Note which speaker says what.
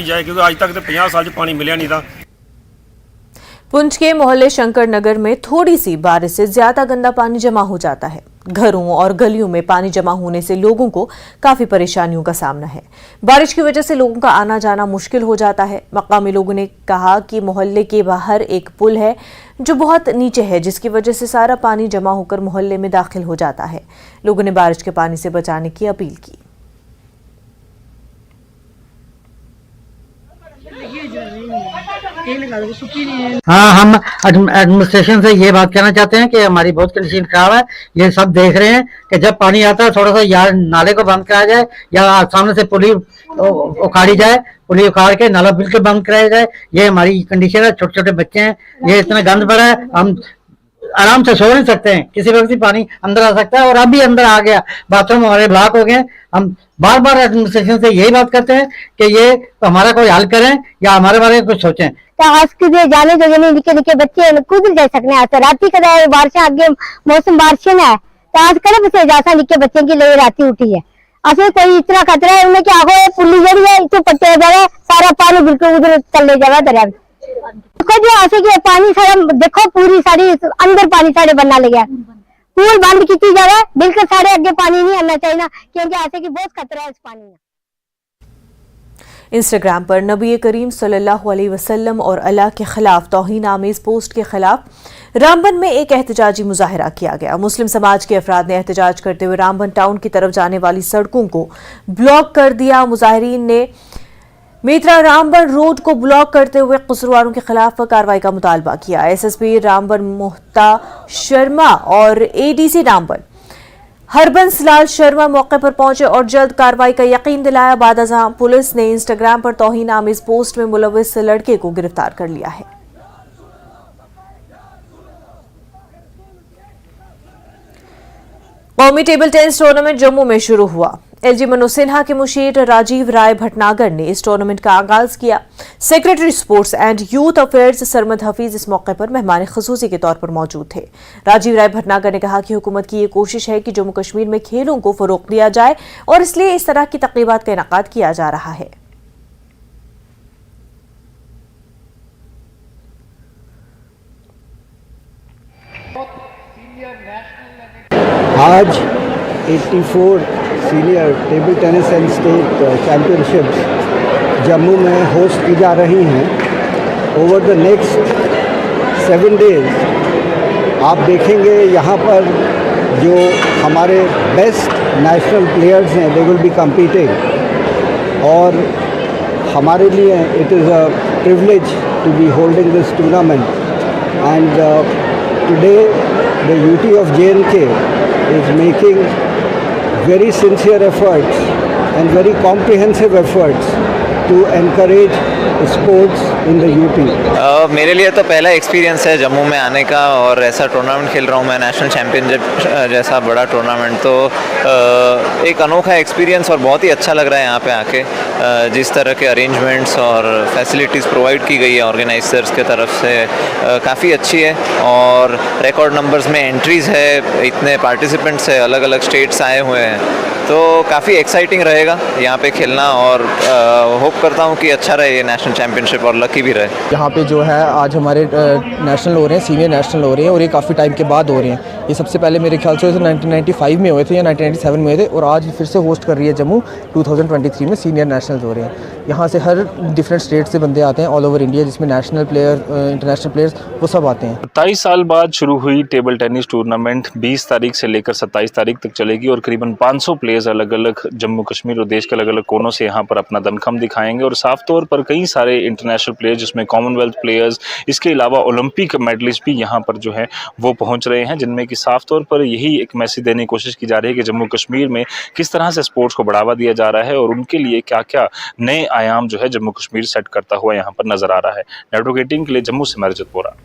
Speaker 1: जाए क्योंकि आज तक तो 50 साल पानी मिला नहीं था।
Speaker 2: पुंछ के मोहल्ले शंकर नगर में थोड़ी सी बारिश से ज्यादा गंदा पानी जमा हो जाता है। घरों और गलियों में पानी जमा होने से लोगों को काफी परेशानियों का सामना है। बारिश की वजह से लोगों का आना जाना मुश्किल हो जाता है। मकामी लोगों ने कहा कि मोहल्ले के बाहर एक पुल है जो बहुत नीचे है, जिसकी वजह से सारा पानी जमा होकर मोहल्ले में दाखिल हो जाता है। लोगों ने बारिश के पानी से बचाने की अपील की।
Speaker 3: हाँ, हम एडमिनिस्ट्रेशन से ये बात कहना चाहते हैं कि हमारी बहुत कंडीशन खराब है। ये सब देख रहे हैं कि जब पानी आता है थोड़ा सा या नाले को बंद कराया जाए या सामने से पुली उखाड़ी जाए, पुली उखाड़ के नाला बिल्कुल बंद कराया जाए। ये हमारी कंडीशन है। छोटे छोटे बच्चे हैं, ये इतना गंद पड़ा है, हम आराम से सो नहीं सकते हैं। किसी वक्त भी पानी अंदर आ सकता है और अभी अंदर आ गया, बाथरूम हमारे ब्लॉक हो गए। हम बार बार एडमिनिस्ट्रेशन से यही बात करते हैं कि ये हमारा कोई हल करें या हमारे बारे में कुछ सोचें।
Speaker 4: तो आज के जाने जो निके निके बच्चे खुद जा सकने आते राती का बारिश आगे मौसम बारिश है तो आज करे बच्चे जैसा निके बच्चे की ले राती उठी है। असं कोई इतना खतरा है उन्हें क्या हो पुली जड़ी है इतो पट्टे जाए सारा पानी बिल्कुल उधर चले जाए दरिया देखो जो ऐसे कि पानी सारा देखो पूरी सारी अंदर पानी सारे बनना लगे पूल बंद की जाए बिल्कुल सारे अगे पानी नहीं आना चाहिए क्योंकि ऐसे की बहुत खतरा है इस पानी में।
Speaker 2: इंस्टाग्राम पर नबी करीम सल्लल्लाहु अलैहि वसल्लम और अल्लाह के खिलाफ तौहीन आमेज पोस्ट के खिलाफ रामबन में एक एहतजाजी मुजाहरा किया गया। मुस्लिम समाज के अफराद ने एहतजाज करते हुए रामबन टाउन की तरफ जाने वाली सड़कों को ब्लॉक कर दिया। मुजाहिरीन ने मेत्रा रामबन रोड को ब्लॉक करते हुए कसूरवारों के खिलाफ कार्रवाई का मुतालबा किया। एसएसपी रामबन मोहता शर्मा और एडीसी रामबन हरबंस लाल शर्मा मौके पर पहुंचे और जल्द कार्रवाई का यकीन दिलाया। बाद अज़ां पुलिस ने इंस्टाग्राम पर तौहीन आमेज पोस्ट में मुलव्विस लड़के को गिरफ्तार कर लिया है। कौमी टेबल टेनिस टूर्नामेंट जम्मू में शुरू हुआ। एलजी मनोज सिन्हा के मुशीर राजीव राय भटनागर ने इस टूर्नामेंट का आगाज किया। Secretary sports and youth affairs Sarmad Hafeez इस मौके पर मेहमान खुसूसी के तौर पर मौजूद थे। राजीव राय भटनागर ने कहा कि हुकूमत की ये कोशिश है कि जम्मू कश्मीर में खेलों को फरोग दिया जाए और इसलिए इस तरह की तकरीबात का इनेकाद किया जा रहा है।
Speaker 5: आज 84 senior table tennis and state championships Jammu में होस्ट की जा रही हैं। ओवर द नेक्स्ट 7 डेज आप देखेंगे यहाँ पर जो हमारे बेस्ट नेशनल प्लेयर्स हैं दे विल बी कम्पीटिंग और हमारे लिए it is a privilege to be holding this tournament and today the UT of JNK is making very sincere efforts and very comprehensive efforts to encourage sports in the UP.
Speaker 6: मेरे लिए तो पहला experience है जम्मू में आने का और ऐसा टूर्नामेंट खेल रहा हूँ मैं, नेशनल चैम्पियनशिप जैसा बड़ा टूर्नामेंट। तो एक अनोखा एक्सपीरियंस और बहुत ही अच्छा लग रहा है यहाँ पे आके। जिस तरह के अरेंजमेंट्स और फैसिलिटीज़ प्रोवाइड की गई है ऑर्गेनाइजर्स के तरफ से काफ़ी अच्छी है और रिकॉर्ड नंबर्स में एंट्रीज़ है, इतने पार्टिसिपेंट्स है, अलग अलग स्टेट्स आए हुए हैं, तो काफ़ी एक्साइटिंग रहेगा यहाँ पे खेलना और होप करता हूँ कि अच्छा रहे ये नेशनल चैम्पियनशिप और लकी भी रहे।
Speaker 7: यहाँ पे जो है आज हमारे नेशनल हो रहे हैं, सीनियर नेशनल हो रहे हैं और ये काफ़ी टाइम के बाद हो रहे हैं। ये सबसे पहले मेरे ख्याल से 1995 में हुए थे या 1997 में हुए थे और आज फिर से होस्ट कर रही है जम्मू 2023 में सीनियर नेशनल्स हो रहे हैं। यहाँ से हर डिफरेंट स्टेट से बंदे आते हैं ऑल ओवर इंडिया, जिसमें नेशनल प्लेयर इंटरनेशनल प्लेयर्स वो सब आते हैं।
Speaker 8: 27 साल बाद शुरू हुई टेबल टेनिस टूर्नामेंट 20 तारीख से लेकर 27 तारीख तक चलेगी और करीबन 500 प्लेयर्स अलग अलग जम्मू कश्मीर और देश के अलग अलग कोनों से यहाँ पर अपना दमखम दिखाएंगे और साफ तौर पर कई सारे इंटरनेशनल प्लेयर्स जिसमें कॉमनवेल्थ प्लेयर्स, इसके अलावा ओलंपिक मेडलिस्ट भी यहाँ पर जो है वो पहुँच रहे हैं, जिनमें कि साफ तौर पर यही एक मैसेज देने की कोशिश की जा रही है कि जम्मू कश्मीर में किस तरह से स्पोर्ट्स को बढ़ावा दिया जा रहा है और उनके लिए क्या क्या नए आयाम जो है जम्मू कश्मीर सेट करता हुआ यहाँ पर नजर आ रहा है। नेटवर्क 18 के लिए जम्मू से मैं रजत बोरा।